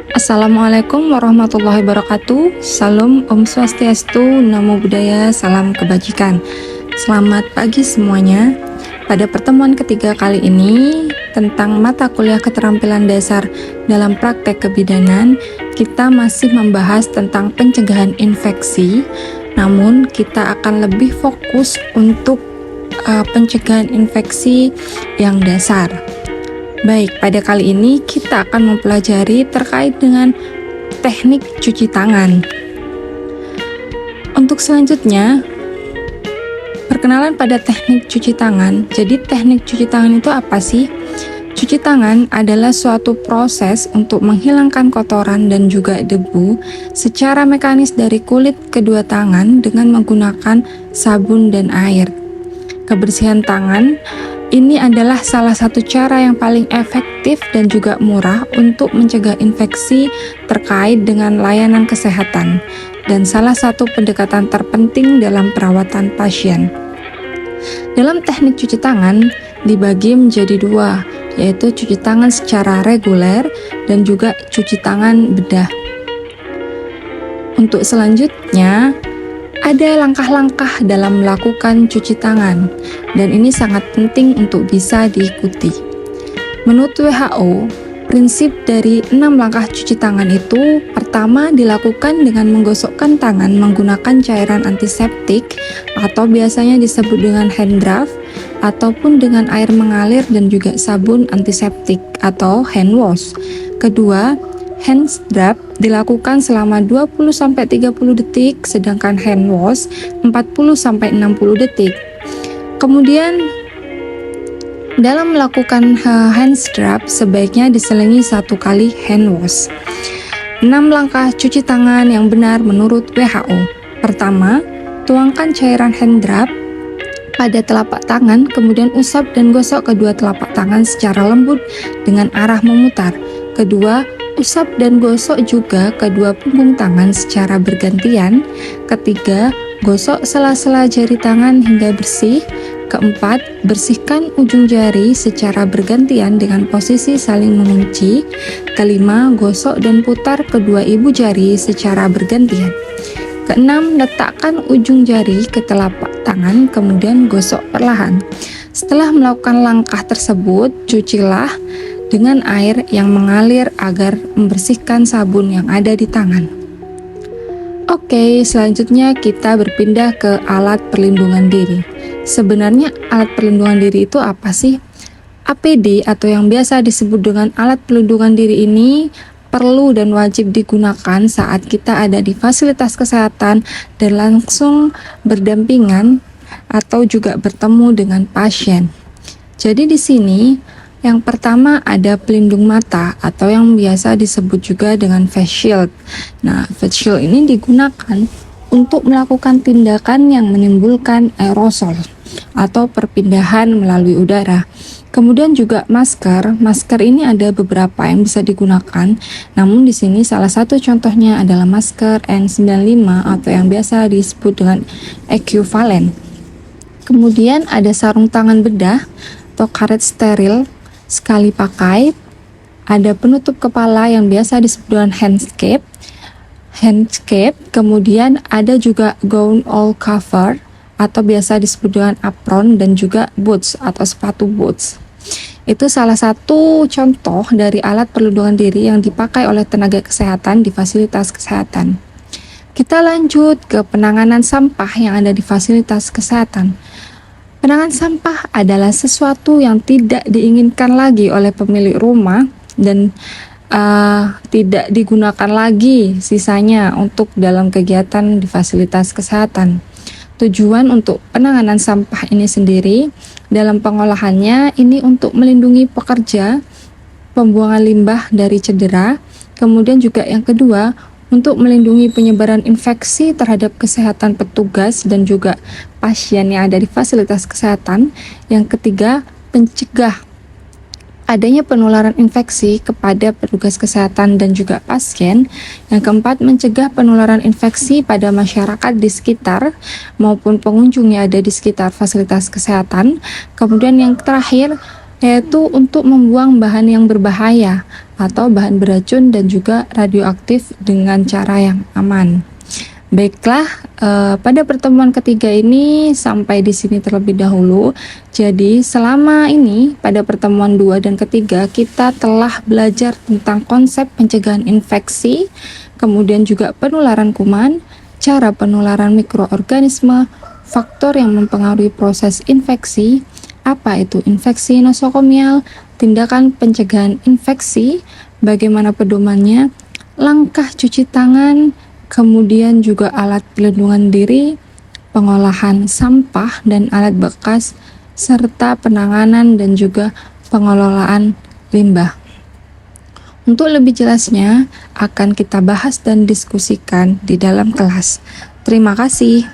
Assalamualaikum warahmatullahi wabarakatuh. Salam Om Swastiastu, Namo Buddhaya, salam kebajikan. Selamat pagi semuanya. Pada pertemuan ketiga kali ini tentang mata kuliah keterampilan dasar dalam praktek kebidanan, kita masih membahas tentang pencegahan infeksi. Namun kita akan lebih fokus untuk pencegahan infeksi yang dasar. Baik, pada kali ini kita akan mempelajari terkait dengan teknik cuci tangan. Untuk selanjutnya, perkenalan pada teknik cuci tangan. Jadi teknik cuci tangan itu apa sih? Cuci tangan adalah suatu proses untuk menghilangkan kotoran dan juga debu secara mekanis dari kulit kedua tangan dengan menggunakan sabun dan air. Kebersihan tangan ini adalah salah satu cara yang paling efektif dan juga murah untuk mencegah infeksi terkait dengan layanan kesehatan dan salah satu pendekatan terpenting dalam perawatan pasien. Dalam teknik cuci tangan dibagi menjadi dua, yaitu cuci tangan secara reguler dan juga cuci tangan bedah. Untuk selanjutnya, ada langkah-langkah dalam melakukan cuci tangan, dan ini sangat penting untuk bisa diikuti. Menurut WHO, prinsip dari 6 langkah cuci tangan itu pertama dilakukan dengan menggosokkan tangan menggunakan cairan antiseptik atau biasanya disebut dengan hand draft ataupun dengan air mengalir dan juga sabun antiseptik atau hand wash. Kedua, hand scrub dilakukan selama 20-30 detik, sedangkan hand wash 40-60 detik. Kemudian, dalam melakukan hand scrub sebaiknya diselingi 1 kali hand wash. 6 langkah cuci tangan yang benar menurut WHO. Pertama, tuangkan cairan hand scrub pada telapak tangan, kemudian usap dan gosok kedua telapak tangan secara lembut dengan arah memutar. Kedua, usap dan gosok juga kedua punggung tangan secara bergantian. Ketiga, gosok sela-sela jari tangan hingga bersih. Keempat, bersihkan ujung jari secara bergantian dengan posisi saling mengunci. Kelima, gosok dan putar kedua ibu jari secara bergantian. Keenam, letakkan ujung jari ke telapak tangan, kemudian gosok perlahan. Setelah melakukan langkah tersebut, cucilah dengan air yang mengalir agar membersihkan sabun yang ada di tangan. Oke, selanjutnya kita berpindah ke alat perlindungan diri. Sebenarnya alat perlindungan diri itu apa sih? APD atau yang biasa disebut dengan alat perlindungan diri ini perlu dan wajib digunakan saat kita ada di fasilitas kesehatan dan langsung berdampingan atau juga bertemu dengan pasien. Jadi di sini yang pertama ada pelindung mata atau yang biasa disebut juga dengan face shield. Nah, face shield ini digunakan untuk melakukan tindakan yang menimbulkan aerosol atau perpindahan melalui udara. Kemudian juga masker. Masker ini ada beberapa yang bisa digunakan. Namun di sini salah satu contohnya adalah masker N95 atau yang biasa disebut dengan equivalen. Kemudian ada sarung tangan bedah atau karet steril sekali pakai, ada penutup kepala yang biasa disebut dengan handscape, kemudian ada juga gown all cover atau biasa disebut dengan apron dan juga boots atau sepatu boots. Itu salah satu contoh dari alat perlindungan diri yang dipakai oleh tenaga kesehatan di fasilitas kesehatan. Kita lanjut ke penanganan sampah yang ada di fasilitas kesehatan. Penanganan sampah adalah sesuatu yang tidak diinginkan lagi oleh pemilik rumah dan tidak digunakan lagi sisanya untuk dalam kegiatan di fasilitas kesehatan. Tujuan untuk penanganan sampah ini sendiri dalam pengolahannya ini untuk melindungi pekerja, pembuangan limbah dari cedera, kemudian juga yang kedua untuk melindungi penyebaran infeksi terhadap kesehatan petugas dan juga pasien yang ada di fasilitas kesehatan. Yang ketiga, pencegah adanya penularan infeksi kepada petugas kesehatan dan juga pasien. Yang keempat, mencegah penularan infeksi pada masyarakat di sekitar maupun pengunjung yang ada di sekitar fasilitas kesehatan. Kemudian yang terakhir, yaitu untuk membuang bahan yang berbahaya atau bahan beracun dan juga radioaktif dengan cara yang aman. Baiklah, pada pertemuan ketiga ini sampai di sini terlebih dahulu. Jadi selama ini pada pertemuan 2 dan ketiga kita telah belajar tentang konsep pencegahan infeksi, kemudian juga penularan kuman, cara penularan mikroorganisme, faktor yang mempengaruhi proses infeksi, apa itu infeksi nosokomial, tindakan pencegahan infeksi, bagaimana pedomannya, langkah cuci tangan, kemudian juga alat pelindungan diri, pengolahan sampah dan alat bekas, serta penanganan dan juga pengelolaan limbah. Untuk lebih jelasnya akan kita bahas dan diskusikan di dalam kelas. Terima kasih.